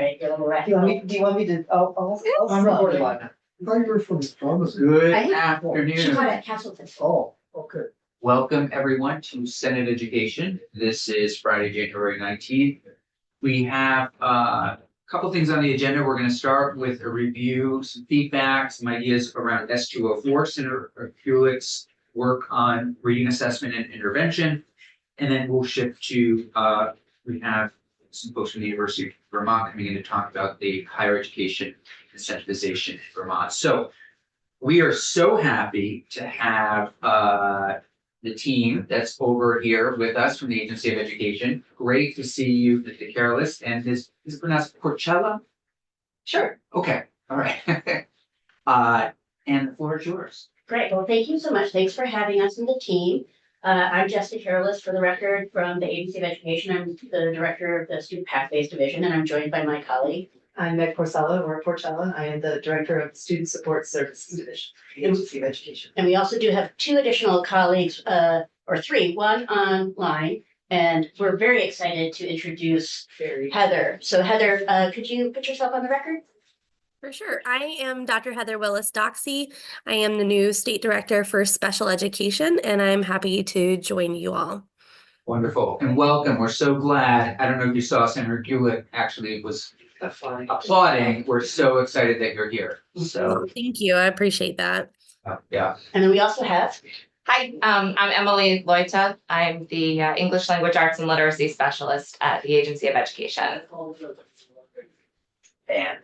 right, your little rat. Do you want me to, I'm recording. I'll. I thought you were from Thomas. Good I think- She afternoon. taught at Castleton. Oh, okay. Welcome everyone to Senate Education. This is Friday, January 19th. We have a couple things on the agenda. We're going to start with a review, some feedback, some ideas around S204, Senator Kulik's work on reading assessment and intervention. And then we'll shift to, we have some folks from the University of Vermont coming in to talk about the higher education incentivization in Vermont. So we are so happy to have the team that's over here with us from the Agency of Education. Great to see you, Mr. Careless, and is it pronounced Porcella? Sure, Okay, all right. And the floor is yours. great. Well, thank you so much. Thanks for having us in the team. I'm Jessica Carolus, for the record, from the Agency of Education. I'm the director of the Student Pathways Division, and I'm joined by my colleague. I'm Meg Porcella, or Porcella. I am the Director of Student Support Services Division, Agency of Education. And we also do have two additional colleagues, or three, one online, and we're very excited to introduce Heather. So Heather, could you put yourself on the record? For sure. I am Dr. Heather Willis Doxey. I am the new State Director for Special Education, and I'm happy to join you all. Wonderful, and welcome. We're so glad. I don't know if you saw Senator Gulick actually was applauding. We're so excited that you're here. So, Thank you. I appreciate that. yeah. And then we also have, Hi, I'm Emily Loita. I'm the English Language Arts and Literacy Specialist at the Agency of Education.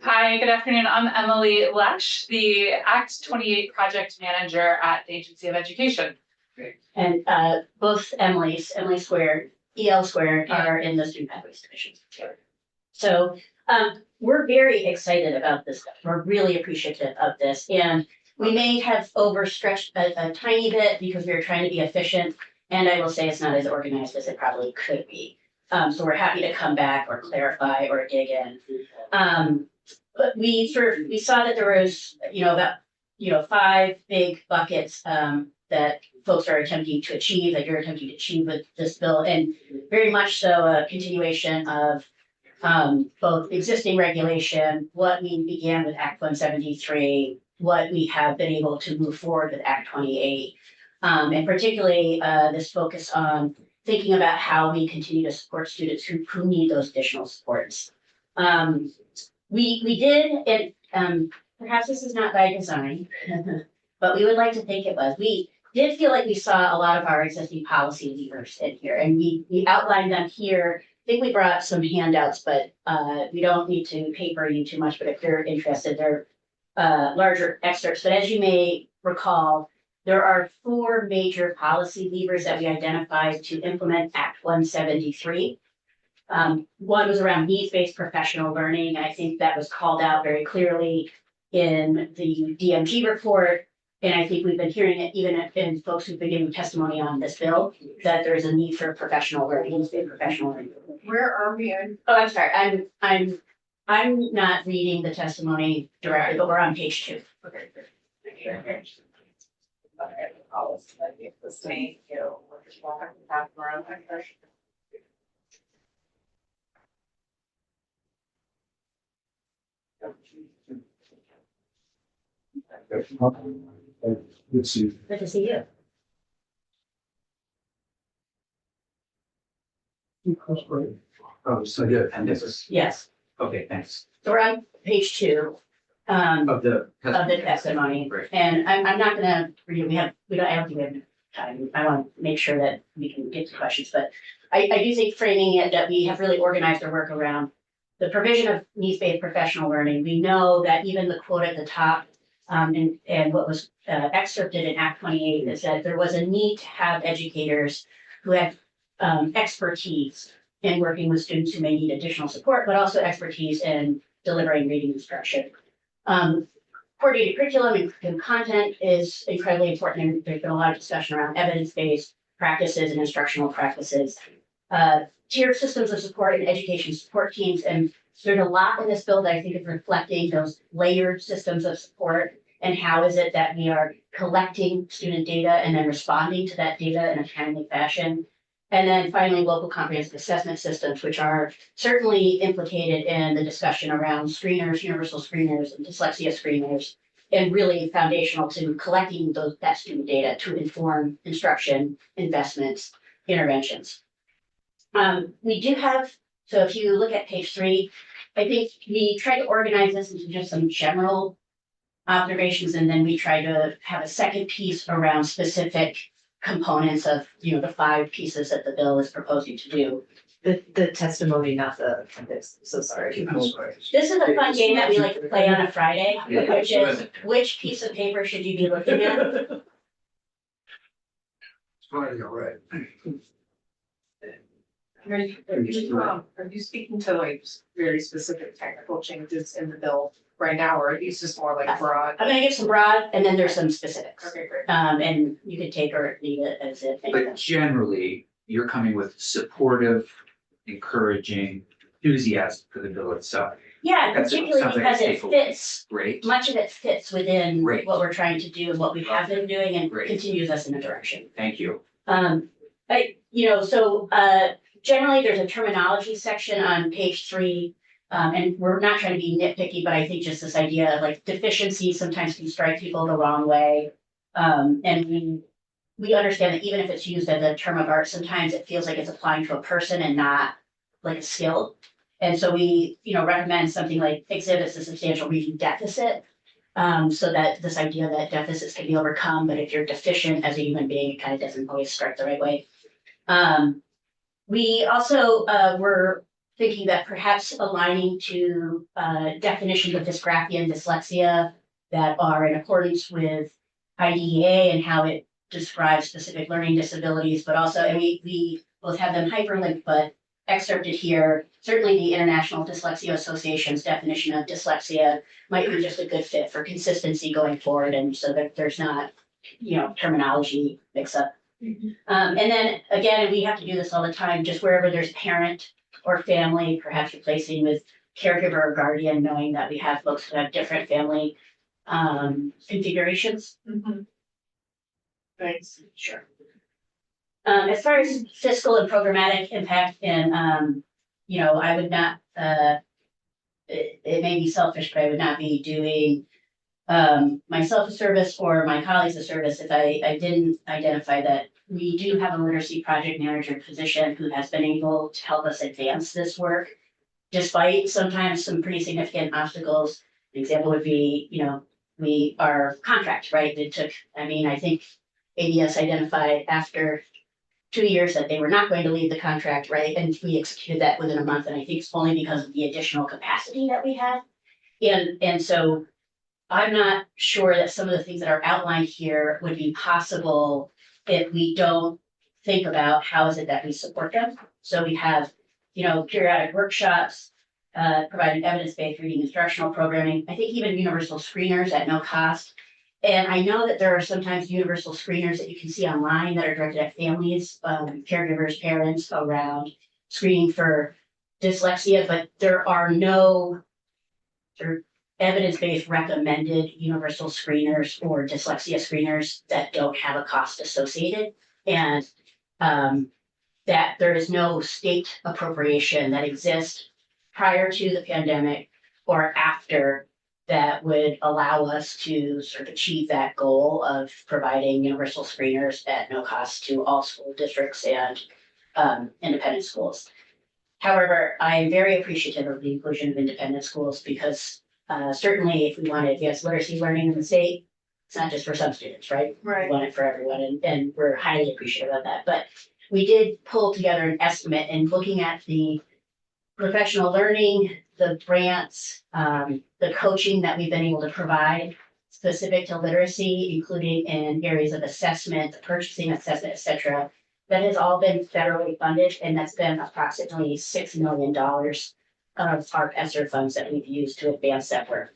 Hi, good afternoon. I'm Emily Lesh, the Act 28 Project Manager at the Agency of Education. and both Emily's, Emily Squared, EL Squared, are in the Student Pathways Division. So we're very excited about this stuff. We're really appreciative of this. And we may have overstretched a tiny bit because we were trying to be efficient. And I will say it's not as organized as it probably could be. So we're happy to come back or clarify or dig in. But we saw that there was, about, 5 big buckets that folks are attempting to achieve, that you're attempting to achieve with this bill, and very much so a continuation of both existing regulation, what we began with Act 173, what we have been able to move forward with Act 28, and particularly this focus on thinking about how we continue to support students who need those additional supports. We did, and perhaps this is not by design, but we would like to think it was. We did feel like we saw a lot of our existing policy levers in here, and we outlined them here. I think we brought some handouts, but we don't need to paper you too much, but if you're interested, they're larger excerpts. But as you may recall, there are 4 major policy levers that we identified to implement Act 173. One was around needs-based professional learning. I think that was called out very clearly in the DMG report. And I think we've been hearing it even in folks who've been giving testimony on this bill, that there is a need for professional learning, needs-based professional learning. Where are we? Oh, I'm sorry. I'm not reading the testimony directly, but we're on page 2. Okay. Let's see. Good to see you. That's great. Oh, so yeah, and this is, Yes. okay, thanks. So we're on page 2. Of the Testimony. Great. And I'm not gonna read it. I don't think we have time. I want to make sure that we can get to questions, but I do think framing it that we have really organized our work around the provision of needs-based professional learning. We know that even the quote at the top and what was excerpted in Act 28 is that there was a need to have educators who had expertise in working with students who may need additional support, but also expertise in delivering reading instruction. Coordinated curriculum and content is incredibly important, and there's been a lot of discussion around evidence-based practices and instructional practices. Tiered systems of support and education support teams, and there's a lot in this bill that I think is reflecting those layered systems of support, and how is it that we are collecting student data and then responding to that data in a timely fashion. And then finally, local comprehensive assessment systems, which are certainly implicated in the discussion around screeners, universal screeners, and dyslexia screeners, and really foundational to collecting that student data to inform instruction, investments, interventions. We do have, so if you look at page 3, I think we tried to organize this into just some general observations, and then we try to have a second piece around specific components of, the 5 pieces that the bill is proposing to do. The testimony, not the appendix, so sorry. This is a fun game that we like to play on a Friday, which is, which piece of paper should you be looking at? It's Friday, all right. Are you speaking to like very specific technical changes in the bill right now, or are these just more like broad? I'm gonna give some broad, and then there's some specifics. Okay, great. And you could take or leave it as if. But generally, you're coming with supportive, encouraging enthusiasm for the bill itself. Yeah, That's- particularly sounds like because a it staple. fits, Great. much of it fits within Great. what we're trying to do and what we have been doing and Great. continues us in a direction. Thank you. Generally, there's a terminology section on page 3. And we're not trying to be nitpicky, but I think just this idea of like deficiency sometimes can strike people the wrong way. And we understand that even if it's used as a term of art, sometimes it feels like it's applying to a person and not like a skill. And so we, recommend something like exhibits a substantial reading deficit. So that this idea that deficits can be overcome, but if you're deficient as a human being, it kind of doesn't always strike the right way. We also were thinking that perhaps aligning to definitions of dysgraphia and dyslexia that are in accordance with IDEA and how it describes specific learning disabilities, but also, and we both have them hyperlinked, but excerpted here. Certainly the International Dyslexia Association's definition of dyslexia might be just a good fit for consistency going forward, and so that there's not, terminology mix up. And then again, and we have to do this all the time, just wherever there's parent or family, perhaps replacing with caregiver or guardian, knowing that we have folks who have different family configurations. Thanks. Sure. As far as fiscal and programmatic impact, and I would not, it may be selfish, but I would not be doing myself a service or my colleagues a service if I didn't identify that we do have a literacy project manager position who has been able to help us advance this work, despite sometimes some pretty significant obstacles. An example would be, our contract, right? It took, I think ADS identified after 2 years that they were not going to leave the contract, right? And we executed that within a month, and I think it's only because of the additional capacity that we had. And so I'm not sure that some of the things that are outlined here would be possible if we don't think about how is it that we support them. So we have, periodic workshops, providing evidence-based reading instructional programming, I think even universal screeners at no cost. And I know that there are sometimes universal screeners that you can see online that are directed at families, caregivers, parents around screening for dyslexia, but there are no sort of evidence-based recommended universal screeners or dyslexia screeners that don't have a cost associated. And that there is no state appropriation that exists prior to the pandemic or after that would allow us to sort of achieve that goal of providing universal screeners at no cost to all school districts and independent schools. However, I am very appreciative of the inclusion of independent schools because certainly if we want to advance literacy learning in the state, it's not just for some students, right? We want it for everyone, and we're highly appreciative of that. But we did pull together an estimate and looking at the professional learning, the grants, the coaching that we've been able to provide specific to literacy, including in areas of assessment, purchasing assessment, et cetera, that has all been federally funded, and that's been approximately $6 million of our ESSER funds that we've used to advance that work.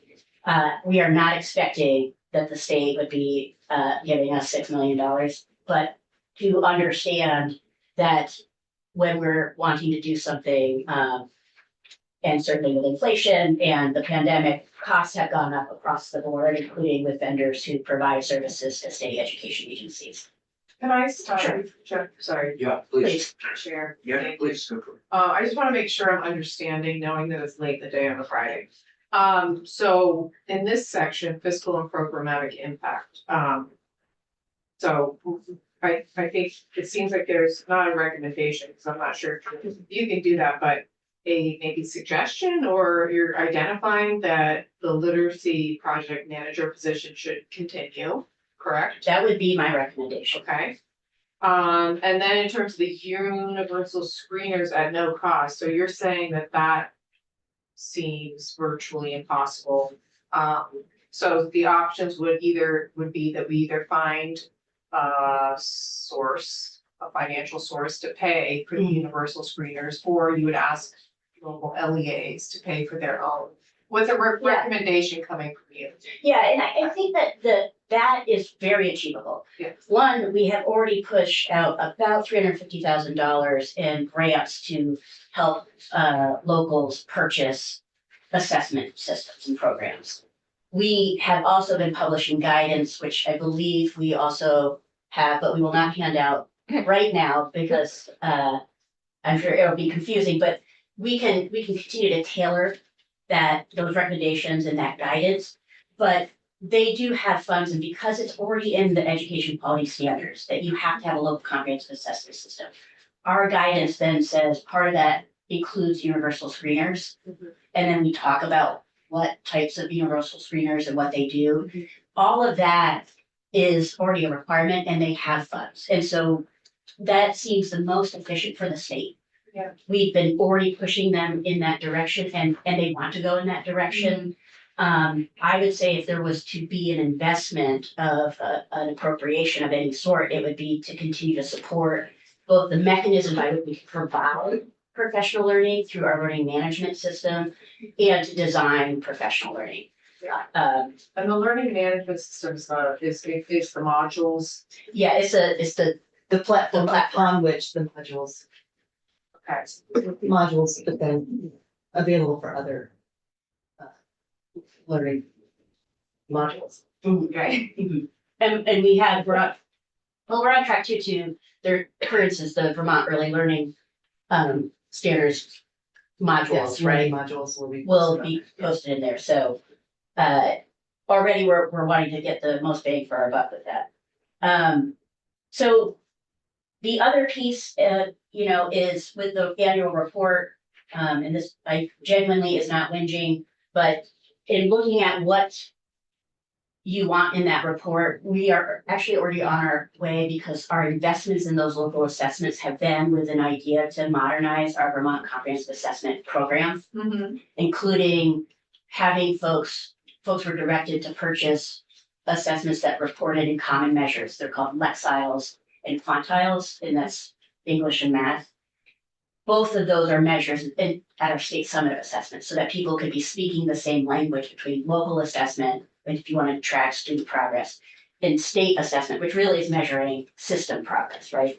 We are not expecting that the state would be giving us $6 million, but to understand that when we're wanting to do something, and certainly with inflation and the pandemic, costs have gone up across the board, including with vendors who provide services to state education agencies. Can I start? Sure. Sorry, Yeah, Please. Chair. Yeah, please go for it. I just wanna make sure I'm understanding, knowing that it's late in the day on a Friday. So in this section, fiscal and programmatic impact, so I think it seems like there's not a recommendation, because I'm not sure if you can do that, but a maybe suggestion, or you're identifying that the literacy project manager position should continue, correct? That would be my recommendation. Okay. And then in terms of the universal screeners at no cost, so you're saying that that seems virtually impossible. So the options would be that we either find a source, a financial source to pay for the universal screeners, or you would ask local LEAs to pay for their own. With a Yeah. recommendation coming from you. Yeah, and I think that that is very achievable. Yeah. One, we have already pushed out about $350,000 in grants to help locals purchase assessment systems and programs. We have also been publishing guidance, which I believe we also have, but we will not hand out right now because I'm sure it'll be confusing, but we can continue to tailor those recommendations and that guidance. But they do have funds, and because it's already in the education quality standards that you have to have a local comprehensive assessment system. Our guidance then says part of that includes universal screeners. And then we talk about what types of universal screeners and what they do. All of that is already a requirement, and they have funds. And so that seems the most efficient for the state. Yeah. We've been already pushing them in that direction, and they want to go in that direction. I would say if there was to be an investment of an appropriation of any sort, it would be to continue to support both the mechanism by which we can provide professional learning through our learning management system and to design professional learning. And the learning management systems, is the modules. Yeah, it's The platform The platform. upon which the modules Okay. have been available for other learning modules. Okay. and we have, we're on track to there, for instance, the Vermont Early Learning standards modules, right? Modules will be. Will posted on be there, yeah. posted in there, so already we're wanting to get the most bang for our buck with that. So the other piece, is with the annual report, and this, I genuinely is not whinging, but in looking at what you want in that report, we are actually already on our way because our investments in those local assessments have been with an idea to modernize our Vermont Comprehensive Assessment Program, including having folks were directed to purchase assessments that reported in common measures. They're called lexiles and quantiles, and that's English and math. Both of those are measures at our state summit of assessment so that people could be speaking the same language between local assessment, if you want to track student progress, and state assessment, which really is measuring system progress, right?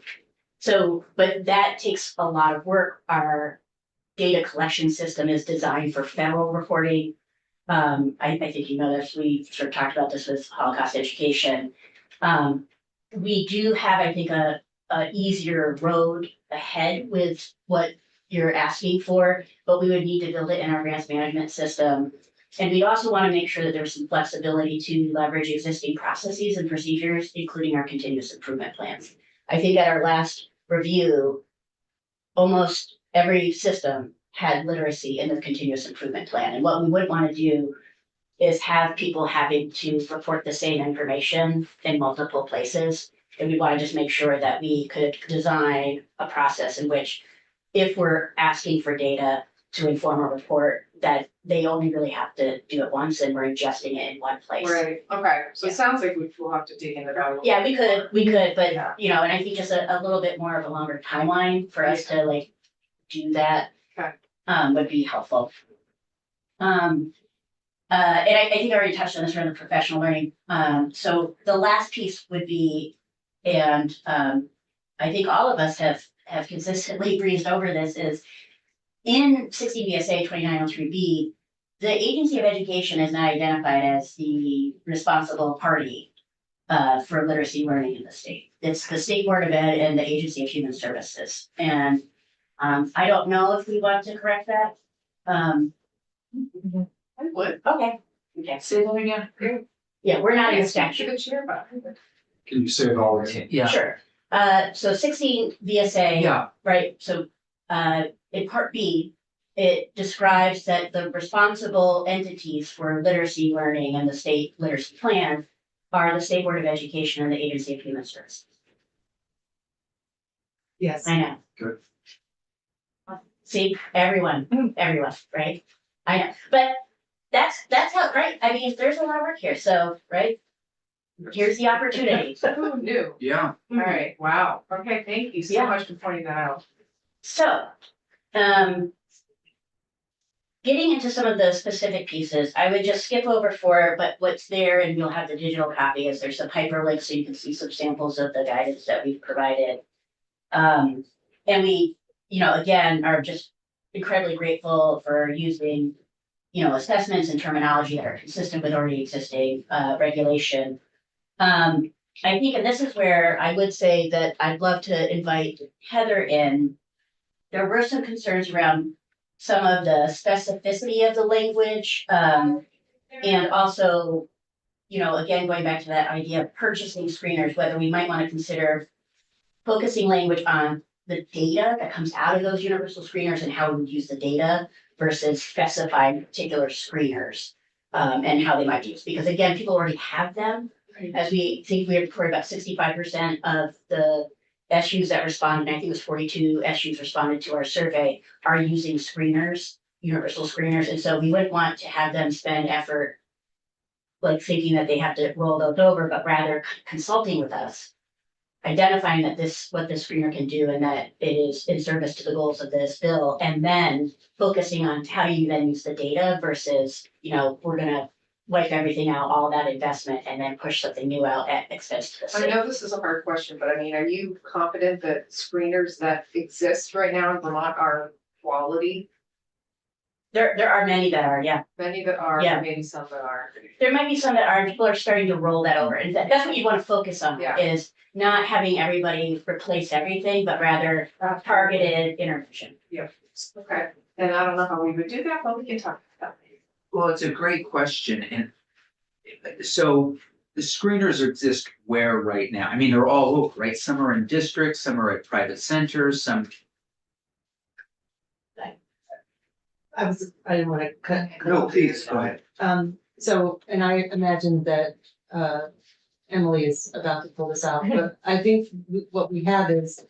So, but that takes a lot of work. Our data collection system is designed for federal reporting. I think you know this, we sort of talked about this with Holocaust education. We do have, I think, a easier road ahead with what you're asking for, but we would need to build it in our grants management system. And we also want to make sure that there's some flexibility to leverage existing processes and procedures, including our continuous improvement plans. I think at our last review, almost every system had literacy in the continuous improvement plan. And what we would want to do is have people having to report the same information in multiple places. And we want to just make sure that we could design a process in which if we're asking for data to inform a report, that they only really have to do it once and we're ingesting it in one place. Right, okay, so Yeah. it sounds like we'll have to dig into that. a little Yeah, bit. we could, but Yeah. and I think just a little bit more of a longer timeline for us to like do that. Okay. Would be helpful. And I think I already touched on this around the professional learning. So the last piece would be, and I think all of us have consistently breezed over this, is in 60 VSA 2903B, the Agency of Education is not identified as the responsible party for literacy learning in the state. It's the State Board of Ed and the Agency of Human Services. And I don't know if we want to correct that. I would. Okay. Okay, Say that again. yeah, we're not in Yes, statute. to the chair, but. Can you say it all again? Yeah, Sure. So 16 VSA. yeah, Right, so in part B, it describes that the responsible entities for literacy learning and the state literacy plan are the State Board of Education and the Agency of Human Services. Yes. I know. Good. See, everyone, right? I know, but that's how, right? I mean, there's a lot of work here, so, right? Here's the opportunity. Who knew? yeah. All right, wow. Okay, thank you so Yeah. much for pointing that out. So, getting into some of the specific pieces, I would just skip over but what's there, and you'll have the digital copy, is there's some hyperlinks so you can see some samples of the guidance that we've provided. And we, again, are just incredibly grateful for using, assessments and terminology that are consistent with already existing, regulation. I think, and this is where I would say that I'd love to invite Heather in. There were some concerns around some of the specificity of the language, and also, again, going back to that idea of purchasing screeners, whether we might want to consider focusing language on the data that comes out of those universal screeners and how we would use the data versus specifying particular screeners, and how they might be used. Because again, people already have them. As we think, we reported about 65% of the SUs that responded, I think it was 42 SUs responded to our survey, are using screeners, universal screeners. And so we wouldn't want to have them spend effort like thinking that they have to roll those over, but rather consulting with us, identifying that what this screener can do and that it is in service to the goals of this bill, and then focusing on how you then use the data versus, we're gonna wipe everything out, all that investment, and then push something new out at expense to the I state. know this is a hard question, but I mean, are you confident that screeners that exist right now in Vermont are quality? There are many that are, yeah. Many that are, Yeah. maybe some that aren't. There might be some that are, people are starting to roll that over, and that's what you want to focus on, Yeah. is not having everybody replace everything, but rather targeted intervention. Okay, and I don't know how we would do that, but we can talk about that. Well, it's a great question, and so the screeners exist where right now? I mean, they're all over, right? Some are in districts, some are at private centers, some. I didn't want to cut. No, please, go ahead. So, and I imagine that, Emily is about to pull this out, but I think what we have is.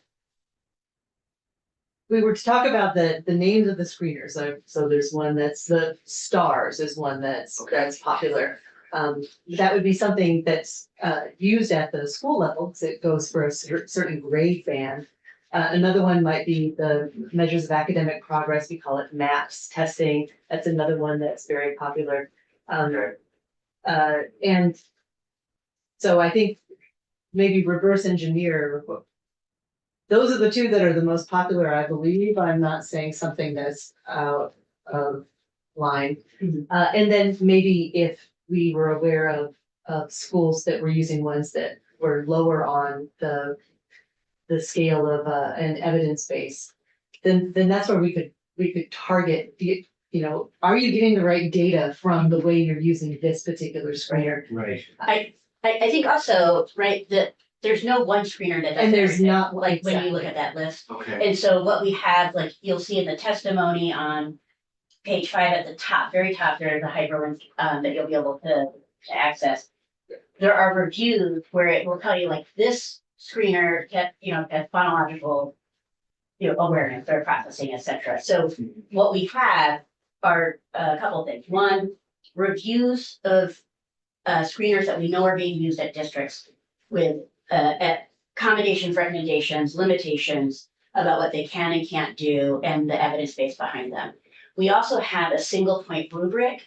We were to talk about the names of the screeners, so there's one that's the stars is one that's popular. That would be something that's used at the school level, because it goes for a certain grade band. Another one might be the measures of academic progress, we call it MAPS testing, that's another one that's very popular. And so I think maybe reverse engineer. Those are the two that are the most popular, I believe. I'm not saying something that's out of line. And then maybe if we were aware of schools that were using ones that were lower on the scale of an evidence base, then that's where we could target the, are you getting the right data from the way you're using this particular screener? Right. I think also, right, that there's no one screener that does And there's everything, not, like when you look exactly. at that list. Okay. And so what we have, like, you'll see in the testimony on page 5 at the top, very top, there's a hyperlink that you'll be able to access. There are reviews where it will tell you, like, this screener has phonological, awareness, they're processing, etc. So what we have are a couple of things. One, reviews of screeners that we know are being used at districts with accommodations, recommendations, limitations about what they can and can't do and the evidence base behind them. We also have a single point rubric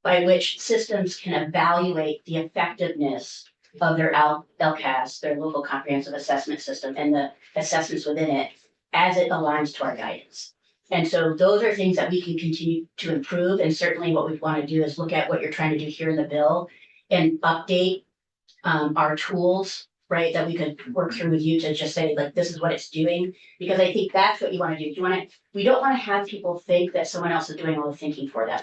by which systems can evaluate the effectiveness of their LCAS, their local comprehensive assessment system, and the assessments within it as it aligns to our guidance. And so those are things that we can continue to improve. And certainly what we want to do is look at what you're trying to do here in the bill and update our tools, right, that we could work through with you to just say, like, this is what it's doing. Because I think that's what you wanna do. We don't wanna have people think that someone else is doing all the thinking for them.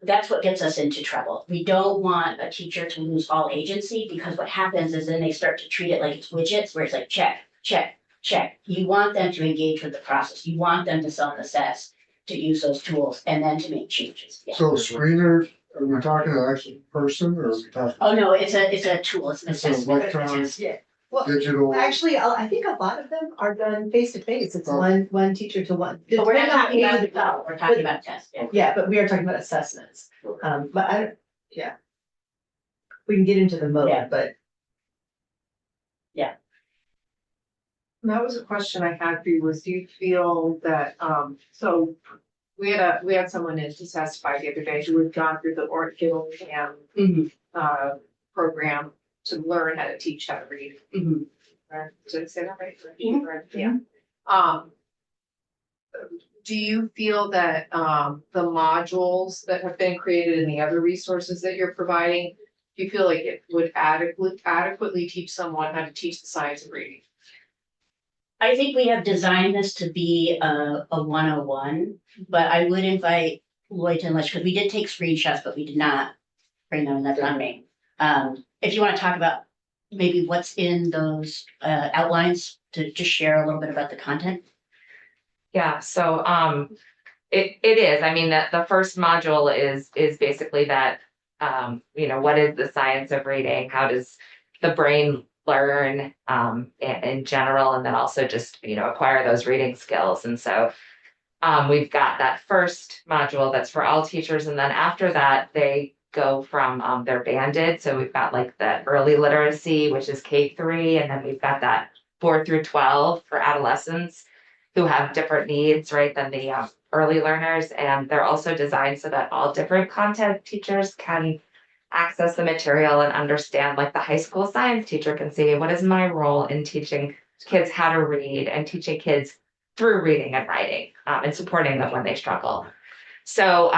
That's what gets us into trouble. We don't want a teacher to lose all agency, because what happens is then they start to treat it like it's widgets, where it's like, check, check, check. You want them to engage with the process. You want them to self-assess, to use those tools, and then to make changes. Yeah. So screener, are we talking an actual person or are we talking Oh, no, it's a tool, it's an It's an assessment. electronic- Yeah. Well, digital? actually, I think a lot of them are done face to face. It's one teacher to one. But we're not depending on talking about age the of the- we're talking about tests, yeah. Yeah, but we are talking about assessments. But I don't, yeah. We can get into the mode, Yeah. but That was a question I had for you, was do you feel that, so we had someone in to testify the other day who had gone through the Gillingham Mhm, program to learn how to teach how to read. mhm. Did I say that right? Mhm. Right, yeah. Do you feel that, the modules that have been created and the other resources that you're providing, do you feel like it would adequately teach someone how to teach the science of reading? I think we have designed this to be a 101, but I would invite Lloyd and Lish, because we did take screenshots, but we did not bring them in the front me. If you want to talk about maybe what's in those outlines, to just share a little bit about the content. Yeah, so it is, I mean, the first module is basically that, what is the science of reading? How does the brain learn in general, and then also just, acquire those reading skills. And so we've got that first module that's for all teachers, and then after that, they go from they're banded. So we've got like the early literacy, which is K3, and then we've got that 4 through 12 for adolescents who have different needs, right, than the early learners. And they're also designed so that all different content teachers can access the material and understand, like the high school science teacher can see, what is my role in teaching kids how to read and teaching kids through reading and writing and supporting them when they struggle. So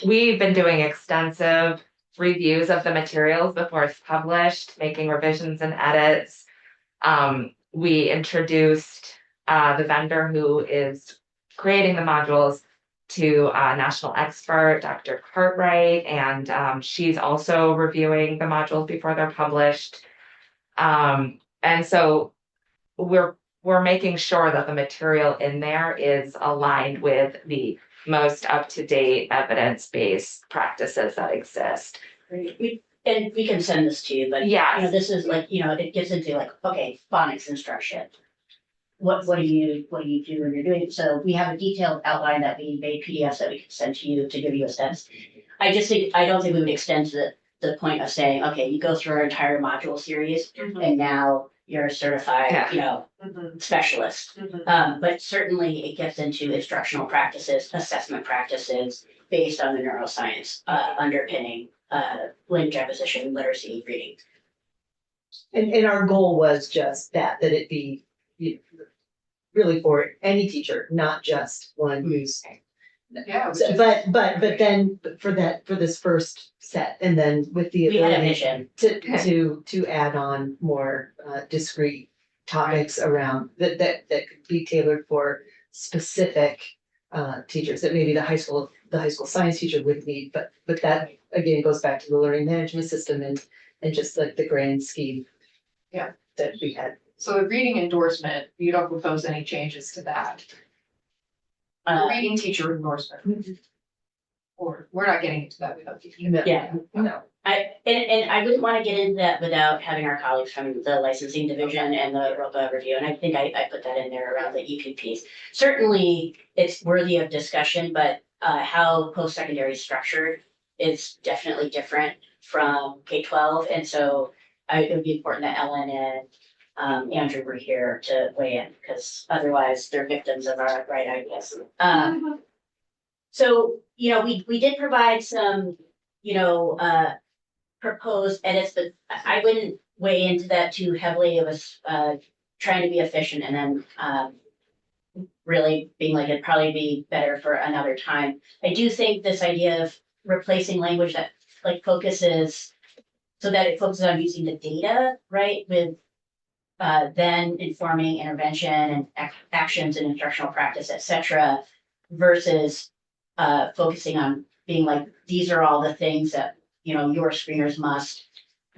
we've been doing extensive reviews of the materials before it's published, making revisions and edits. We introduced the vendor who is creating the modules to a national expert, Dr. Cartwright, and she's also reviewing the modules before they're published. And so we're making sure that the material in there is aligned with the most up-to-date evidence-based practices that exist. And we can send this to you, but Yes. this is like, it gets into like, okay, phonics instruction. What do you do when you're doing it? So we have a detailed outline that we made PDFs that we can send to you to give you a sense. I don't think we would extend to the point of saying, okay, you go through our entire module series and now you're a certified, specialist. But certainly it gets into instructional practices, assessment practices based on the neuroscience underpinning language acquisition, literacy, reading. and our goal was just that it be really for any teacher, not just one who's. Yeah. So, but then for this first set, and then with the We had a ability vision. to add on more discrete topics around that could be tailored for specific teachers that maybe the high school science teacher would need, but that again goes back to the learning management system and just like the grand scheme. Yeah. That we had. So the reading endorsement, you don't propose any changes to that? Reading teacher endorsement? Or, we're not getting into that without you. Yeah. No. And I wouldn't want to get into that without having our colleagues from the licensing division and the ROPA review, and I think I put that in there around the EPPs. Certainly, it's worthy of discussion, but how post-secondary is structured is definitely different from K-12, and so it would be important that Ellen and Andrew were here to weigh in, because otherwise they're victims of our bright ideas. So, we did provide some, proposed edits, but I wouldn't weigh into that too heavily. It was trying to be efficient and then really being like, it'd probably be better for another time. I do think this idea of replacing language that like focuses so that it focuses on using the data, right, with then informing intervention and actions and instructional practice, et cetera, versus focusing on being like, these are all the things that, you know, your screeners must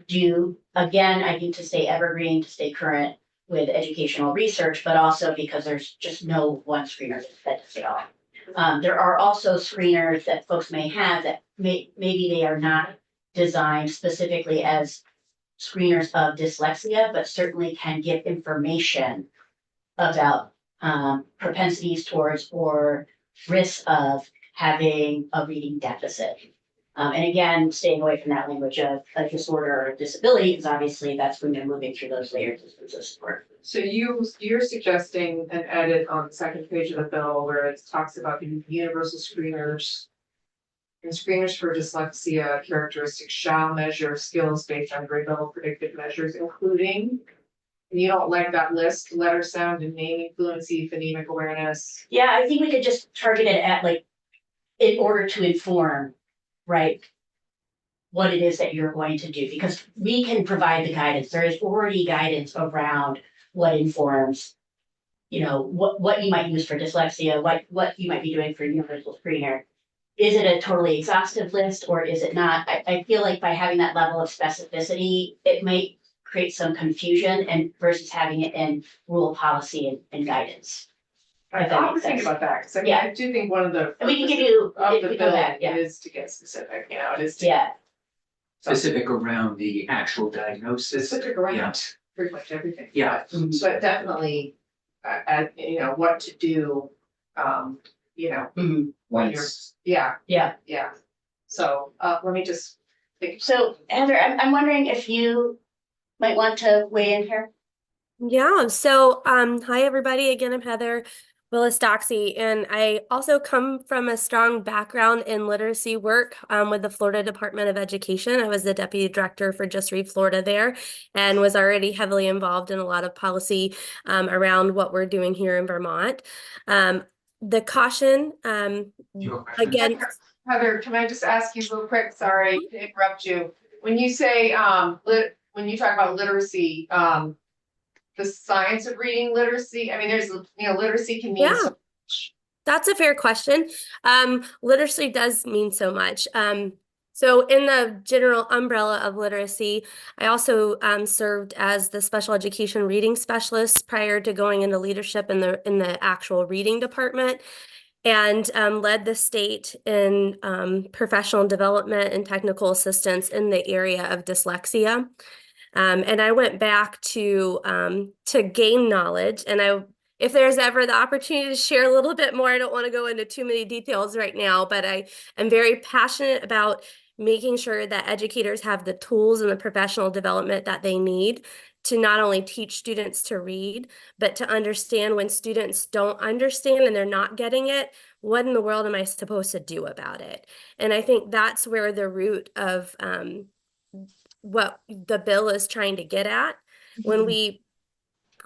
do. Again, I think to stay evergreen, to stay current with educational research, but also because there's just no one screener that does it all. There are also screeners that folks may have that maybe they are not designed specifically as screeners of dyslexia, but certainly can give information about propensities towards or risks of having a reading deficit. And again, staying away from that language of a disorder or disability, because obviously that's when they're moving through those layers of support. So you're suggesting an edit on the second page of the bill where it talks about the universal screeners. And screeners for dyslexia characteristics shall measure skills based on grade level predictive measures, including. And you don't like that list, letter sound and naming fluency, phonemic awareness. Yeah, I think we could just target it at like, in order to inform, right? What it is that you're going to do, because we can provide the guidance. There is already guidance around what informs. You know, what you might use for dyslexia, what you might be doing for universal screener. Is it a totally exhaustive list or is it not? I feel like by having that level of specificity, it might create some confusion and versus having it in rule policy and guidance. I If that thought makes think sense. about that, because I mean, Yeah. I do think one of the. And we can give you, Of if the we go bill back, yeah, is to get specific, you know, it is to. yeah, Specific around the actual diagnosis. Specific Yeah. around pretty much everything. Yeah. But definitely, you know, what to do, you know, mhm, when you're, yeah, yeah. yeah. So, let me just think. So Heather, I'm wondering if you might want to weigh in here? Yeah, so hi everybody. Again, I'm Heather Willis Doxey, and I also come from a strong background in literacy work with the Florida Department of Education. I was the deputy director for Just Read Florida there and was already heavily involved in a lot of policy around what we're doing here in Vermont. The caution, again, Heather, can I just ask you real quick? Sorry to interrupt you. When you say, when you talk about literacy, the science of reading literacy, I mean, there's, you know, literacy can mean Yeah. so. That's a fair question. Literacy does mean so much. So in the general umbrella of literacy, I also served as the special education reading specialist prior to going into leadership in the actual reading department, and led the state in professional development and technical assistance in the area of dyslexia. And I went back to gain knowledge, and if there's ever the opportunity to share a little bit more, I don't want to go into too many details right now, but I am very passionate about making sure that educators have the tools and the professional development that they need to not only teach students to read, but to understand when students don't understand and they're not getting it, what in the world am I supposed to do about it? And I think that's where the root of what the bill is trying to get at. When we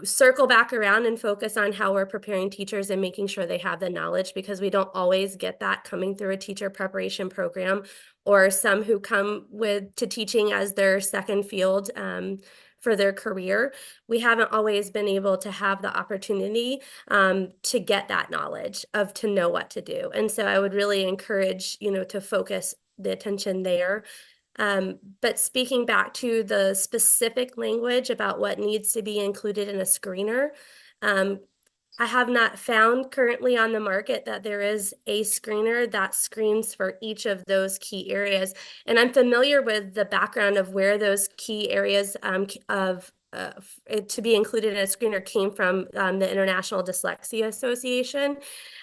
circle back around and focus on how we're preparing teachers and making sure they have the knowledge, because we don't always get that coming through a teacher preparation program, or some who come to teaching as their second field for their career. We haven't always been able to have the opportunity to get that knowledge to know what to do. And so I would really encourage, to focus the attention there. But speaking back to the specific language about what needs to be included in a screener, I have not found currently on the market that there is a screener that screens for each of those key areas. And I'm familiar with the background of where those key areas to be included in a screener came from the International Dyslexia Association.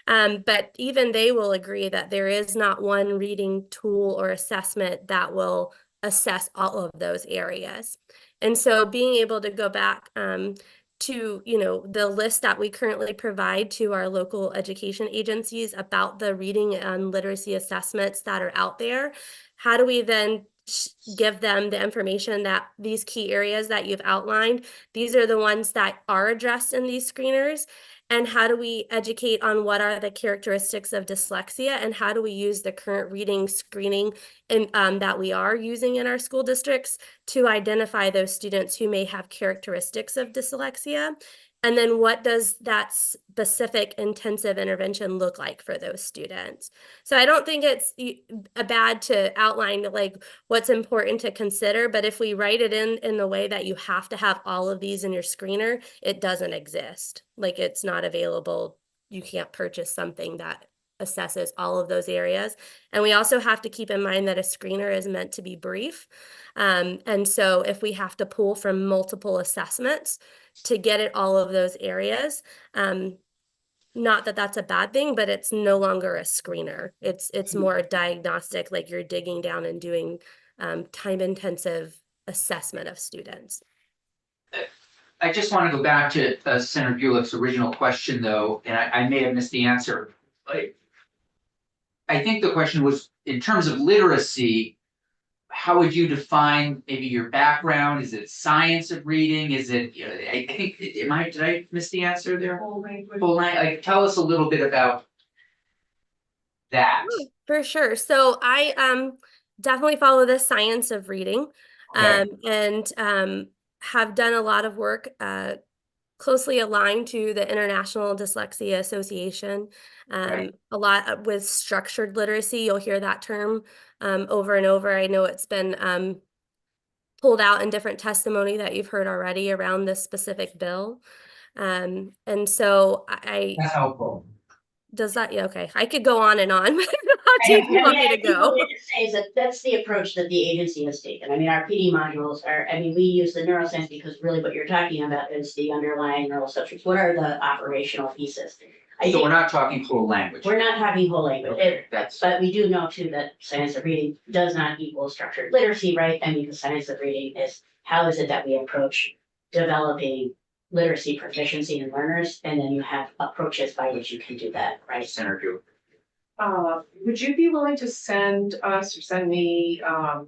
But even they will agree that there is not one reading tool or assessment that will assess all of those areas. And so being able to go back to the list that we currently provide to our local education agencies about the reading and literacy assessments that are out there, how do we then give them the information that these key areas that you've outlined, these are the ones that are addressed in these screeners, and how do we educate on what are the characteristics of dyslexia, and how do we use the current reading screening that we are using in our school districts to identify those students who may have characteristics of dyslexia. And then what does that specific intensive intervention look like for those students? So I don't think it's a bad to outline like what's important to consider, but if we write it in the way that you have to have all of these in your screener, it doesn't exist. Like it's not available. You can't purchase something that assesses all of those areas. And we also have to keep in mind that a screener is meant to be brief. And so if we have to pull from multiple assessments to get at all of those areas, not that that's a bad thing, but it's no longer a screener. It's more a diagnostic, like you're digging down and doing time-intensive assessment of students. I just want to go back to Senator Bulick's original question, though, and I may have missed the answer. Like, I think the question was, in terms of literacy, how would you define maybe your background? Is it science of reading? Is it, you know, I think, did I miss the answer there? Full language. Like, tell us a little bit about that. For sure. So I definitely follow the science of reading, Okay. and have done a lot of work closely aligned to the International Dyslexia Association. Right. A lot with structured literacy. You'll hear that term over and over. I know it's been pulled out in different testimony that you've heard already around this specific bill. And so That's helpful. does that, yeah, okay. I could go on and on. How deep do you want me to go? What we say is that that's the approach that the agency has taken. I mean, our PD modules are, I mean, we use the neuroscience because really what you're talking about is the underlying neural substrates. What are the operational pieces? So we're not talking whole language. We're not having whole language. Okay, that's, But we do know too that science of reading does not equal structured literacy, right? I mean, the science of reading is how is it that we approach developing literacy proficiency in learners, and then you have approaches by which you can do that, right? Senator Bulick. Would you be willing to send us or send me,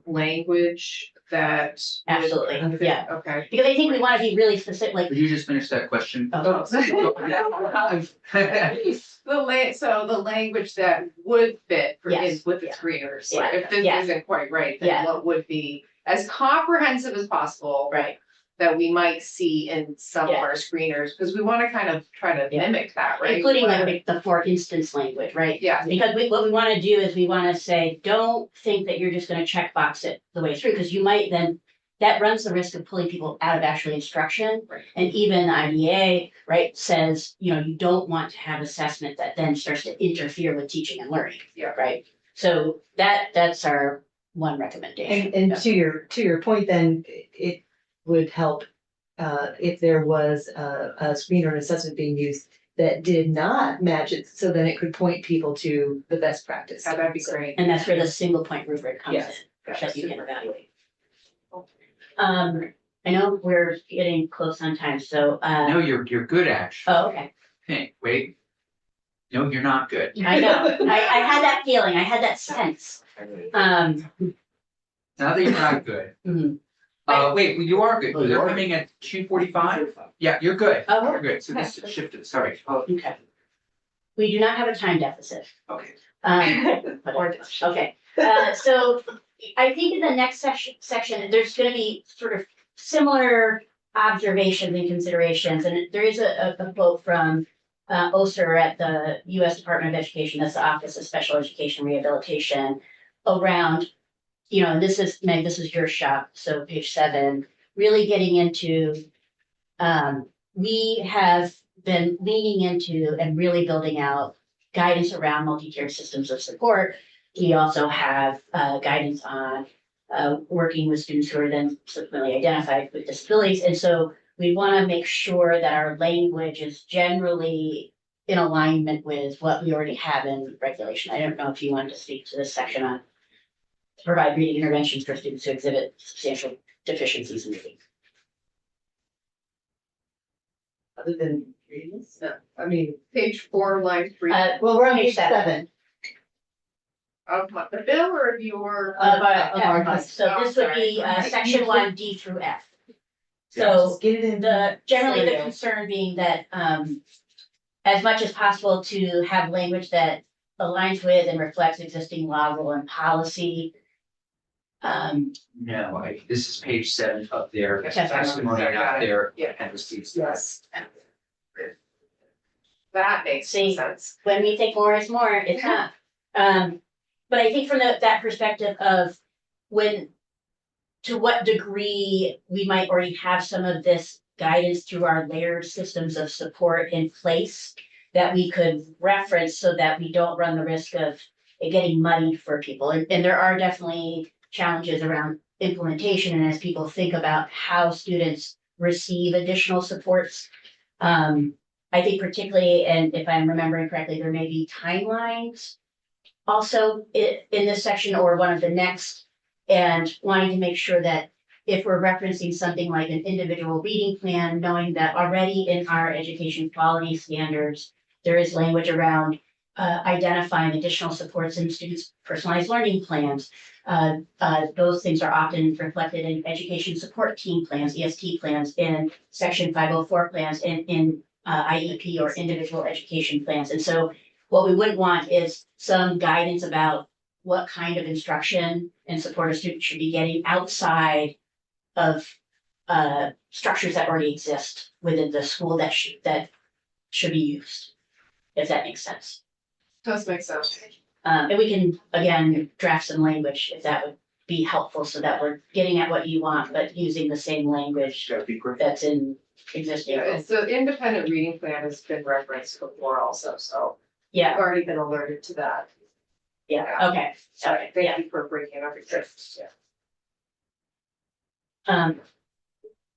language that? would- Absolutely, yeah. Okay. Because I think we want to be really specific, like. Could you just finish that question? Oh, So the language that would fit for Yes, is with the yeah. screeners, Yeah, if this yeah. isn't quite right, Yeah. then what would be as comprehensive as possible? Right, That we might see in some of Yeah. our screeners, because we wanna kind of try to Yeah. mimic that, right? including like the for instance language, right? Yeah, Because what we want to do is we want to say, don't think that you're just going to check box it the way through, because you might then, that runs the risk of pulling people out of actually instruction. Right. And even the IDA, right, says, you know, you don't want to have assessment that then starts to interfere with teaching and learning. Yeah. Right, so that's our one recommendation. And to your point, then it would help if there was a screener and assessment being used that did not match it, so then it could point people to the best practice. yeah, that'd be great. And that's where the single point rubric comes in, Yes. that you can evaluate. I know we're getting close on time, so, No, you're good, actually. oh, okay, Hey, wait. No, you're not good. I know, I had that feeling, I had that sense. Now that you're not good. Mhm. Wait, you are good. Oh, you They're are? coming at 2:45? Yeah, you're good. Oh, You're good. So this okay. shifted, sorry. Oh, Okay. We do not have a time deficit. okay. But- Okay, so I think in the next section, there's gonna be sort of similar observations and considerations, and there is a quote from Oster at the US Department of Education, that's the Office of Special Education Rehabilitation, around, you know, and this is, Meg, this is your shop, so page 7, really getting into, we have been leaning into and really building out guidance around multi-tiered systems of support. We also have guidance on working with students who are then subsequently identified with disabilities. And so we want to make sure that our language is generally in alignment with what we already have in regulation. I don't know if you wanted to speak to this section on to provide reading interventions for students who exhibit substantial deficiencies in reading. Other than reading this, no, I mean, Page 4, line 3 well, we're on Page page 7. of the bill or of your? So this would be section 1 D through F. So Just get it in. generally the Serial. concern being that as much as possible to have language that aligns with and reflects existing law, rule, and policy. No, this is page 7 of their Yes, testimony, I got not it. their Yeah. appendices. Yes. That makes See. sense. When we think more is more, it's not. But I think from that perspective of to what degree we might already have some of this guidance through our layered systems of support in place that we could reference so that we don't run the risk of it getting muddied for people. And there are definitely challenges around implementation and as people think about how students receive additional supports. I think particularly, and if I'm remembering correctly, there may be timelines also in this section or one of the next, and wanting to make sure that if we're referencing something like an individual reading plan, knowing that already in our education quality standards, there is language around identifying additional supports in students' personalized learning plans. Those things are often reflected in education support team plans, EST plans, in section 504 plans, in IEP or individual education plans. And so what we wouldn't want is some guidance about what kind of instruction and support a student should be getting outside of structures that already exist within the school that should be used, if that makes sense. Does make sense. And we can, again, draft some language if that would be helpful so that we're getting at what you want, but using the same language That'd be great. that's in existing. Yeah, it's the independent reading plan has been referenced before also, so Yeah, I've already been alerted to that. yeah, okay, sorry, yeah. Thank you for breaking up your yeah.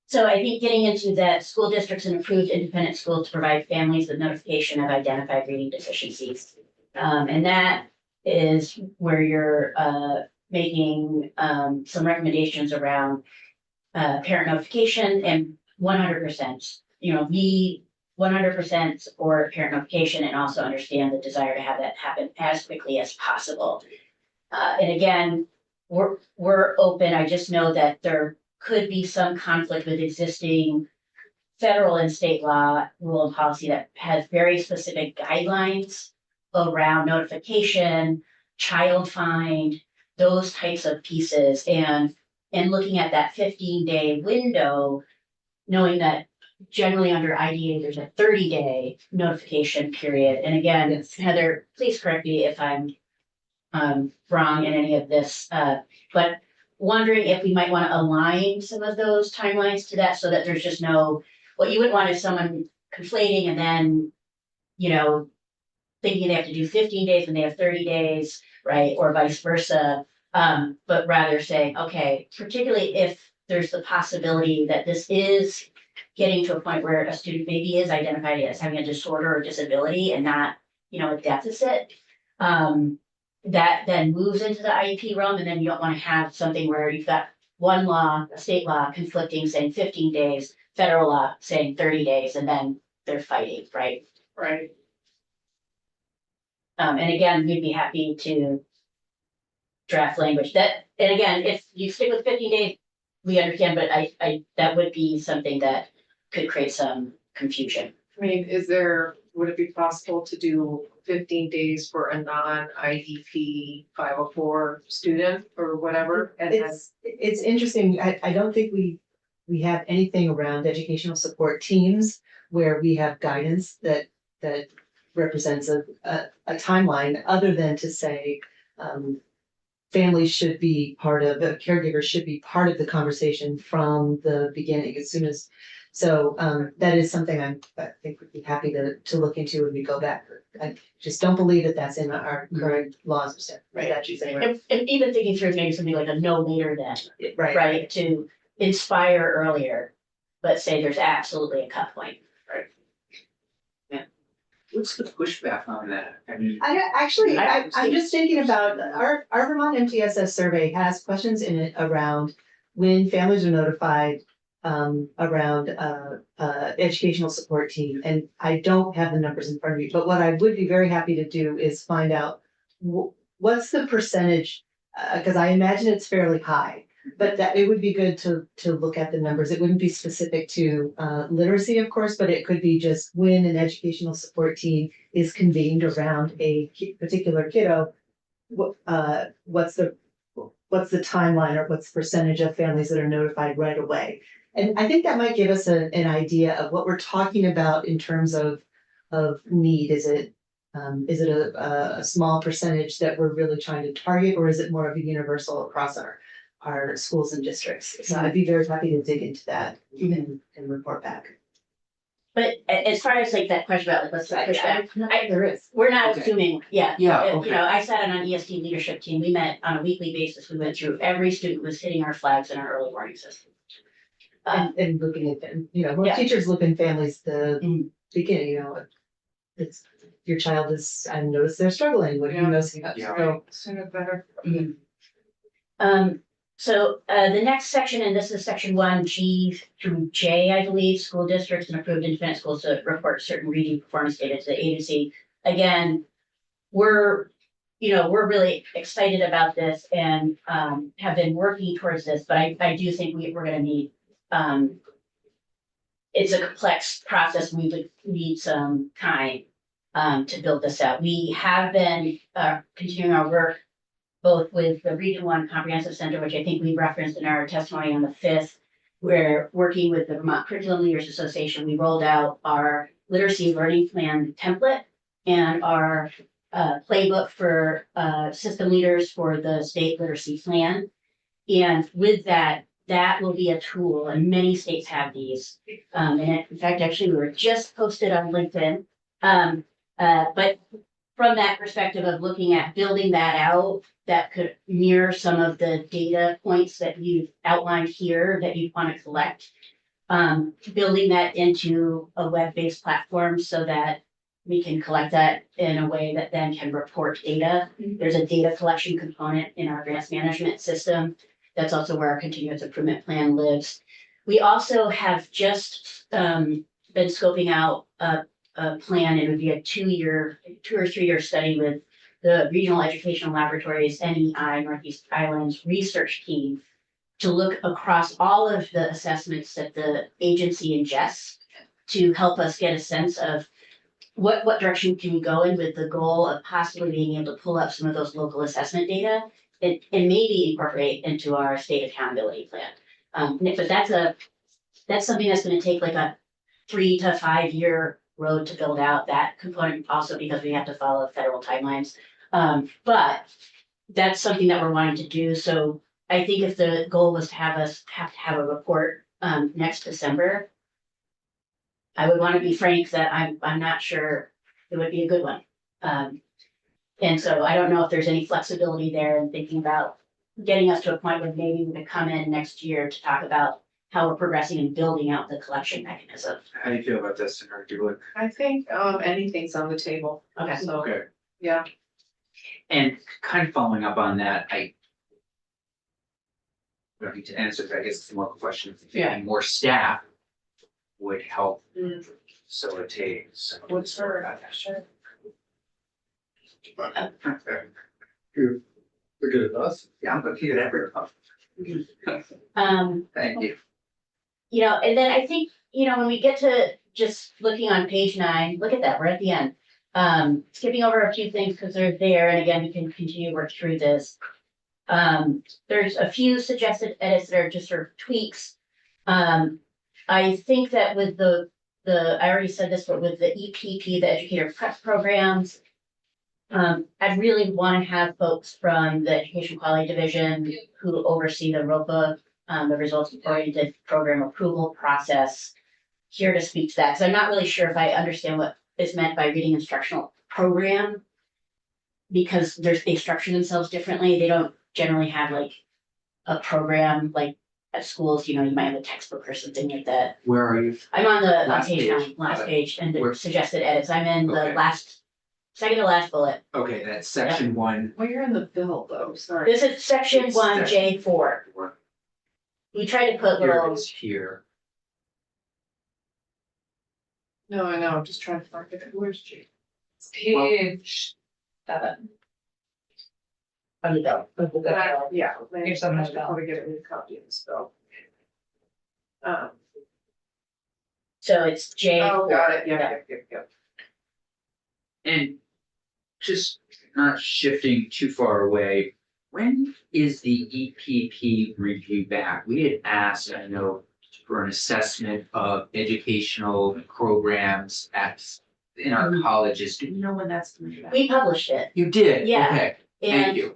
So I think getting into that school districts and approved independent school to provide families with notification of identified reading deficiencies. And that is where you're making some recommendations around parent notification and 100%, be 100% support parent notification and also understand the desire to have that happen as quickly as possible. And again, we're open. I just know that there could be some conflict with existing federal and state law, rule and policy that has very specific guidelines around notification, child find, those types of pieces. And looking at that 15-day window, knowing that generally under IDA, there's a 30-day notification period. And again, Yes. Heather, please correct me if I'm wrong in any of this, but wondering if we might want to align some of those timelines to that so that there's just what you wouldn't want is someone conflating and then, thinking they have to do 15 days when they have 30 days, right? Or vice versa. But rather saying, okay, particularly if there's the possibility that this is getting to a point where a student maybe is identified as having a disorder or disability and not, a deficit. That then moves into the IEP realm, and then you don't want to have something where you've got one law, a state law conflicting saying 15 days, federal law saying 30 days, and then they're fighting, right? Right. And again, we'd be happy to draft language and again, if you stick with 15 days, we understand, but I that would be something that could create some confusion. I mean, would it be possible to do 15 days for a non-IEP 504 student or whatever? And then, It's interesting. I don't think we have anything around educational support teams where we have guidance that represents a timeline other than to say, families should be the caregivers should be part of the conversation from the beginning as soon as. So that is something I think would be happy to look into when we go back. I just don't believe that that's in our current laws or statutes anywhere. And even thinking through maybe something like a no later than, right, to inspire earlier, but say there's absolutely a cut point. What's the pushback on that? I mean, I'm just thinking about our Vermont MTSS survey has questions in it around when families are notified around educational support team. And I don't have the numbers in front of me, but what I would be very happy to do is find out what's the percentage, because I imagine it's fairly high But that, it would be good to look at the numbers. It wouldn't be specific to literacy, of course, but it could be just when an educational support team is convened around a particular kiddo. What's the timeline, or what's the percentage of families that are notified right away? And I think that might give us an idea of what we're talking about in terms of need. Is it a small percentage that we're really trying to target, or is it more of a universal across our schools and districts? So I'd be very happy to dig into that and report back. But as far as like that question about like, what's the pushback, There is. we're not Okay. assuming, yeah. Yeah, You okay. know, I sat on an ESD leadership team. We met on a weekly basis. We went through every student was hitting our flags in our early warning system. And looking at them, you know, Yeah. most teachers look in families the Mhm. beginning, you know, it's, your child is, I notice they're struggling, what do you Yeah. know? Yeah. So, Sooner the better. So the next section, and this is section 1G through J, I believe, school districts and approved independent schools to report certain reading performance data to the agency. Again, we're really excited about this and have been working towards this, but I do think we're gonna need, it's a complex process. We would need some time to build this out. We have been continuing our work both with the Region 1 Comprehensive Center, which I think we referenced in our testimony on the 5th. We're working with the Vermont Curriculum Leaders Association. We rolled out our literacy learning plan template and our playbook for system leaders for the state literacy plan. And with that, that will be a tool, and many states have these. And in fact, actually, we were just posted on LinkedIn. But from that perspective of looking at building that out, that could mirror some of the data points that you've outlined here that you want to collect. Building that into a web-based platform so that we can collect that in a way that then can report data. There's a data collection component in our grants management system. That's also where our continuous improvement plan lives. We also have just been scoping out a plan. It would be a 2 or 3 year study with the Regional Educational Laboratories, NEI, Northeast Islands research team to look across all of the assessments that the agency ingests to help us get a sense of what direction can we go in with the goal of possibly being able to pull up some of those local assessment data and maybe incorporate into our state accountability plan. But that's something that's gonna take like a 3 to 5 year road to build out that component, also because we have to follow federal timelines. But that's something that we're wanting to do. So I think if the goal was to have a report next December, I would want to be frank that I'm not sure it would be a good one. And so I don't know if there's any flexibility there in thinking about getting us to a point where maybe we could come in next year to talk about how we're progressing and building out the collection mechanism. How do you feel about this, Julie? I think anything's on the table. Okay. So, Okay. yeah. And kind of following up on that, I don't need to answer, I guess it's more of a question. If having more staff would help facilitate. some of What's this work. Sure. You look at us. Yeah, I'm looking at everyone. Thank you. You know, and then I think, when we get to just looking on page 9, look at that, we're at the end. Skipping over a few things because they're there, and again, we can continue to work through this. There's a few suggested edits that are just sort of tweaks. I think that with I already said this, but with the EPP, the educator prep programs, I really want to have folks from the Education Quality Division who oversee the ROPA, the results oriented program approval process, here to speak to that, because I'm not really sure if I understand what is meant by reading instructional program. Because they structure themselves differently. They don't generally have like a program like at schools, you might have a textbook or something like that. Where are you? I'm on Last page page. 9, last page, and Where- the suggested edits. I'm in the Okay. second to last bullet. Okay, that's section 1. Well, you're in the bill though, sorry. This is section It's 1J4. We tried to put Here it little, is here. No, I know, I'm just trying to find it. Where's G? Page 7. on the bill. Yeah. Here's some I of should that. probably get a new copy of this bill. So it's J. Oh, got it, yeah. And just not shifting too far away, when is the EPP review back? We had asked, I know, for an assessment of educational programs in our colleges. Do you know when that's coming back? We published it, You did? Yeah. Okay, thank you.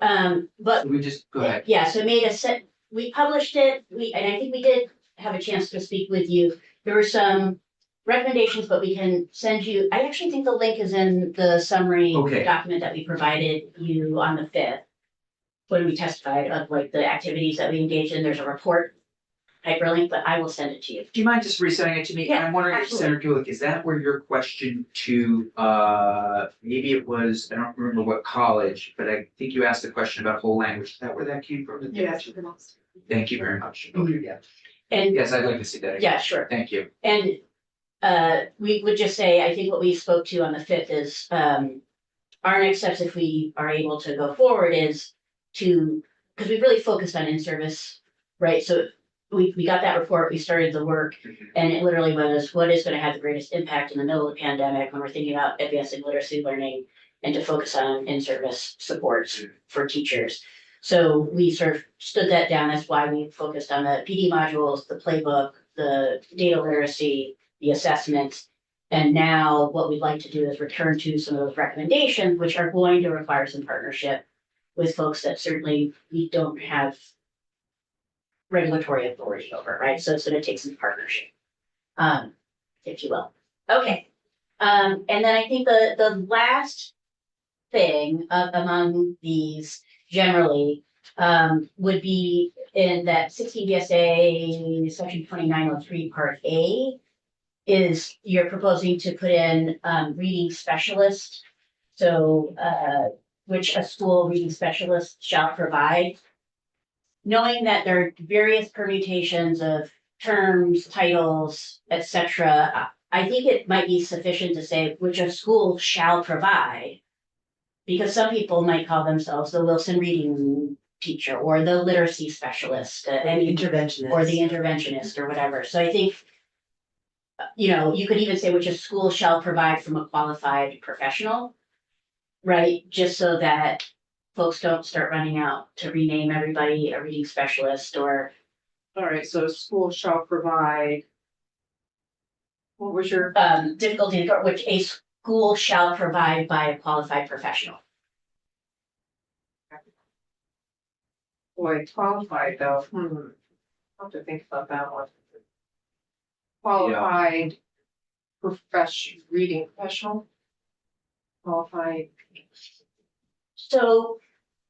But So we just, go ahead. yeah, so it made a set, we published it, and I think we did have a chance to speak with you. There were some recommendations, but we can send you, I actually think the link is in the summary Okay. document that we provided you on the fifth. When we testified of like the activities that we engaged in, there's a report hyperlink, but I will send it to you. Do you mind just resending it to me? Yeah, I'm wondering if absolutely. Senator Gulick, is that where your question to, maybe it was, I don't remember what college, but I think you asked a question about whole language. Is that where that came from? Yes. Thank you very much. Okay, yeah. And Yes, I'd like to see that. again. yeah, sure. Thank you. And we would just say, I think what we spoke to on the fifth is, our next steps, if we are able to go forward, is to, because we really focused on in-service, right? So we got that report, we started the work, and it literally was, what is gonna have the greatest impact in the middle of the pandemic when we're thinking about advancing literacy learning and to focus on in-service supports for teachers. So we sort of stood that down. That's why we focused on the PD modules, the playbook, the data literacy, the assessments. And now what we'd like to do is return to some of those recommendations, which are going to require some partnership with folks that certainly we don't have regulatory authority over, right? So it's gonna take some partnership, if you will. Okay. And then I think the last thing among these generally would be in that 16 VSA section 2903 part A is you're proposing to put in reading specialist. So which a school reading specialist shall provide. Knowing that there are various permutations of terms, titles, etc., I think it might be sufficient to say which a school shall provide. Because some people might call themselves the Wilson reading teacher or the literacy specialist, Interventionist. or the interventionist or whatever. So I think, you could even say which a school shall provide from a qualified professional, right? Just so that folks don't start running out to rename everybody a reading specialist or All right, so school shall provide. What was your? difficulty, which a school shall provide by a qualified professional. Boy, qualified though, I'll have to think about that one. Qualified reading professional. Qualified, So,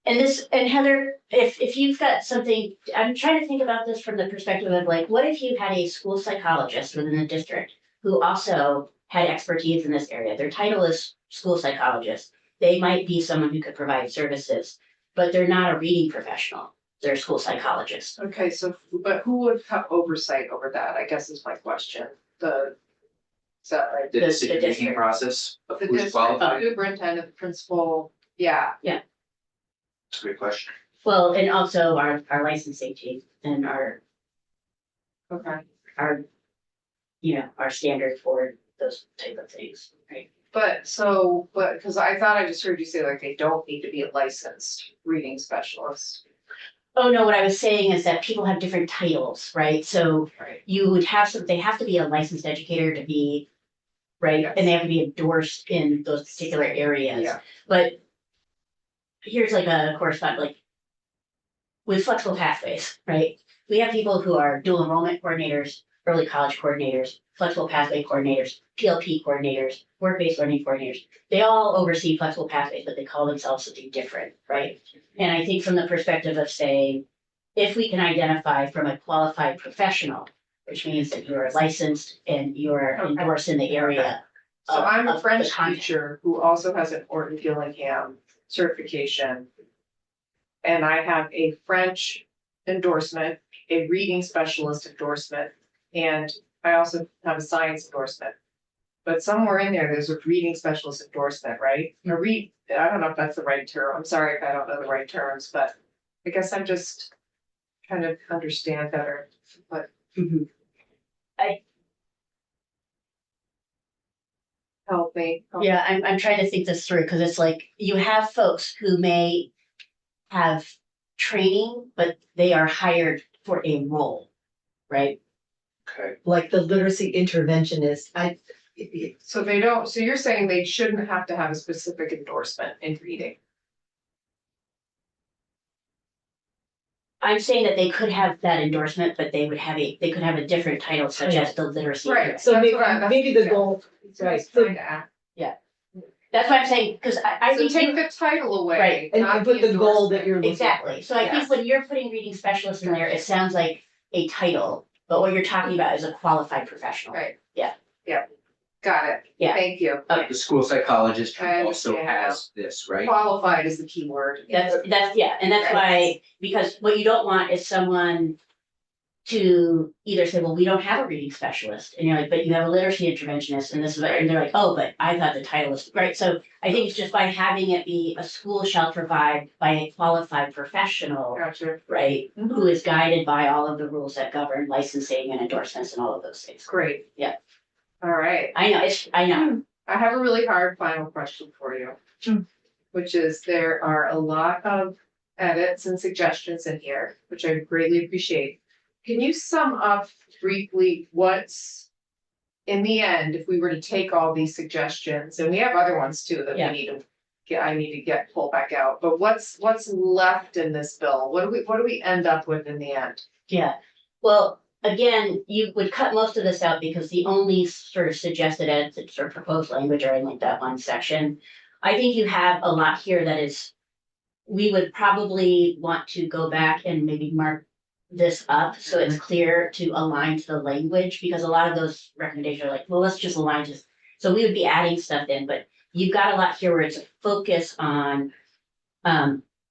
and Heather, if you've got something, I'm trying to think about this from the perspective of like, what if you had a school psychologist within the district who also had expertise in this area? Their title is school psychologist. They might be someone who could provide services, but they're not a reading professional. They're a school psychologist. okay, so, but who would have oversight over that, I guess is my question, is that right? The The decision making district. process of The who's district, qualified? the superintendent, the principal, yeah, That's a great question. Well, and also our licensing team and our, okay. our standard for those type of things, right? But, cause I thought I just heard you say like they don't need to be a licensed reading specialist. Oh, no, what I was saying is that people have different titles, right? So Right. you would have they have to be a licensed educator to be, right? And they have to be endorsed in those particular areas. Yeah. But here's like a correspondent, like with flexible pathways, right? We have people who are dual enrollment coordinators, early college coordinators, flexible pathway coordinators, PLP coordinators, work-based learning coordinators. They all oversee flexible pathways, but they call themselves something different, right? And I think from the perspective of saying, if we can identify from a qualified professional, which means that you are licensed and you are Okay. endorsed in the area. So of- I'm of a the French content. teacher who also has an Orton Gillingham certification. And I have a French endorsement, a reading specialist endorsement, and I also have a science endorsement. But somewhere in there's a reading specialist endorsement, right? I don't know if that's the right term. I'm sorry if I don't know the right terms, but I guess I'm just trying to understand better what. Mhm. Help me. Yeah, I'm trying to think this through, because it's like, you have folks who may have training, but they are hired for a role, right? Okay. Like the literacy interventionist, So they don't, so you're saying they shouldn't have to have a specific endorsement in reading? I'm saying that they could have that endorsement, but they could have a different title such as the literacy. Right. so That's maybe, what I- maybe the yeah. goal, So I was right, so, trying to ask. That's why I'm saying, because I So think. take the title away. Right. and not put the goal endorsement. that you're looking. Exactly, so I think Yes. when you're putting reading specialist in there, it sounds like a title, but what you're talking about is a qualified professional. Right. Yeah. Yeah. Got it. Yeah. Thank you. The school psychologist I also understand. has this, right? Qualified is the key word. That's, yeah, and that's why, because what you don't want is someone to either say, well, we don't have a reading specialist, and you're like, but you have a literacy interventionist, and this is, and they're like, oh, but I thought the title was, right, so I think it's just by having it be a school shall provide by a qualified professional, Gotcha. right, who is guided by all of the rules that govern licensing and endorsements and all of those things. Great. Yeah. All right. I know, I have a really hard final question for you. Which is there are a lot of edits and suggestions in here, which I greatly appreciate. Can you sum up briefly what's in the end, if we were to take all these suggestions, and we have other ones too that we Yeah. need to get, I need to get pulled back out, but what's left in this bill? What do we end up with in the end? yeah, well, again, you would cut most of this out because the only sort of suggested edits or proposed language are in like that one section. I think you have a lot here that is, we would probably want to go back and maybe mark this up so it's clear to align to the language, because a lot of those recommendations are like, well, let's just align to. So we would be adding stuff in, but you've got a lot here where it's a focus on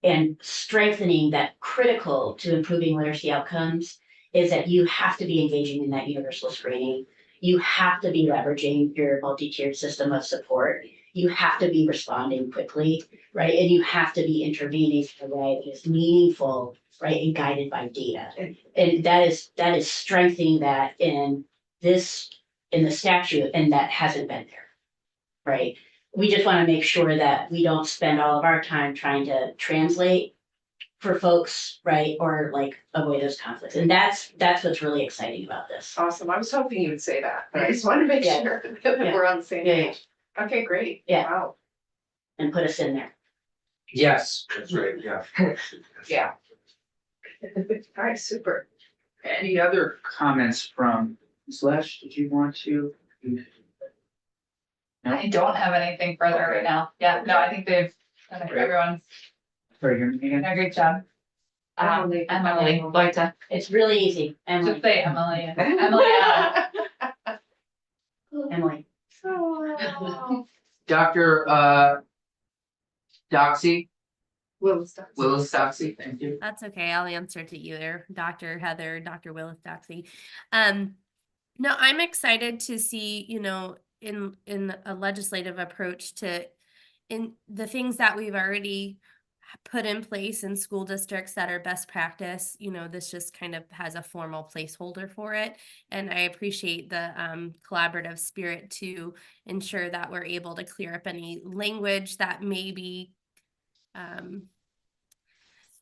and strengthening that critical to improving literacy outcomes is that you have to be engaging in that universal screening. You have to be leveraging your multi-tiered system of support. You have to be responding quickly, right? And you have to be intervening in a way that is meaningful, right, and guided by data. And that is strengthening that in the statute, and that hasn't been there, right? We just want to make sure that we don't spend all of our time trying to translate for folks, right, or like avoid those conflicts. And that's what's really exciting about this. Awesome. I was hoping you would say that, but I just wanted to make Yeah. sure that Yeah. we're on the same Yeah, yeah. page. Okay, great. Yeah. Wow. And put us in there. Yes. That's right, yeah. Yeah. All right, super. Any other comments from Ms. Lesh? Did you want to? No? I don't have anything further right now. Yeah, no, I think Great. everyone's Sorry, hear me again? done a great job. Emily. Emily, Loita, It's really easy. just Emily, say Emily. Emily. Oh. Dr. Doxy, Willis Doxy. Willis Doxy, thank you. That's okay. I'll answer to either Dr. Heather, Dr. Willis Doxy. No, I'm excited to see, in a legislative approach in the things that we've already put in place in school districts that are best practice, this just kind of has a formal placeholder for it. And I appreciate the collaborative spirit to ensure that we're able to clear up any language that maybe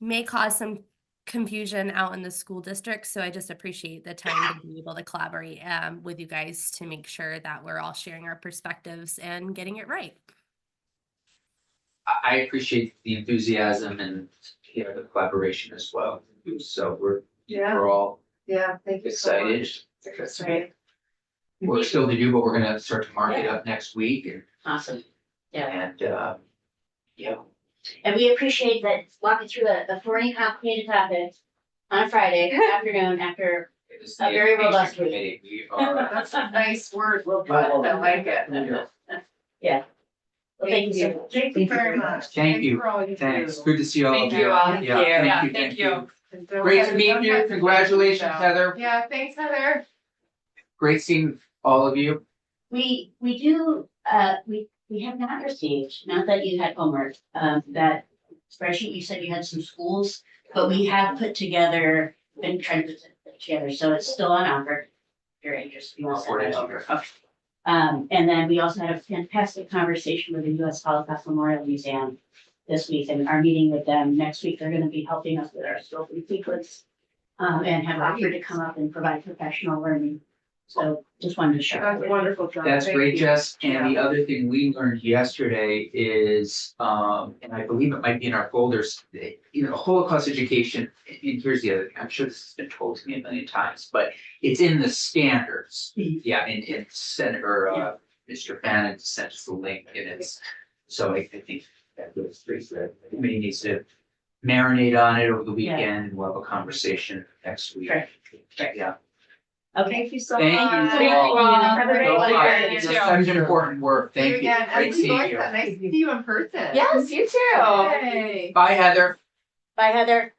may cause some confusion out in the school district. So I just appreciate the time to be able to collaborate with you guys to make sure that we're all sharing our perspectives and getting it right. I appreciate the enthusiasm and the collaboration as well. So we're all Yeah, thank you so excited. much. That's right. Work still to do, but we're gonna start to mark it up next week Awesome. and And we appreciate that walking through a thorny, complicated topic on a Friday afternoon after, it is A the very education robust week. committee. We are. That's a nice word. Well, I like it. well, thank you so much. Thank you very much. Thank you. Thanks for all you do. Thanks. Good to see all of Thank you. you all. Yeah, Thank you. And don't Great to have- meet don't you. have to Congratulations, reach out. Heather. Yeah, thanks, Heather. Great seeing all of you. We do, we have not received, not that you had homework, that spreadsheet, you said you had some schools, but we have put together, been trying to put it together, so it's still on offer. If you're interested, you want to send that over. Okay. And then we also had a fantastic conversation with the U.S. Holocaust Memorial Museum this week, and our meeting with them next week, they're gonna be helping us with our scope and sequence. And have offered to come up and provide professional learning. So just wanted to share. That's a wonderful job. That's Thank great, you. Jess. And Yeah. the other thing we learned yesterday is, and I believe it might be in our folders, Holocaust education, and here's the other, thing, I'm sure this has been told to me a million times, but it's in the standards. Yeah, and Senator, Mr. Fannin sent us the link and it's, so I think that was pretty good. The committee needs to marinate on it over the Yeah. weekend and we'll have a conversation next week. Right. Yeah. Okay. Thank you so Thank you much. Thank you all. Have a great So, weekend. It's such important work. Thank you. Again, Great and seeing Melissa, you. nice to see you in person. Yes, you too. Hey. Bye, Heather. Bye, Heather.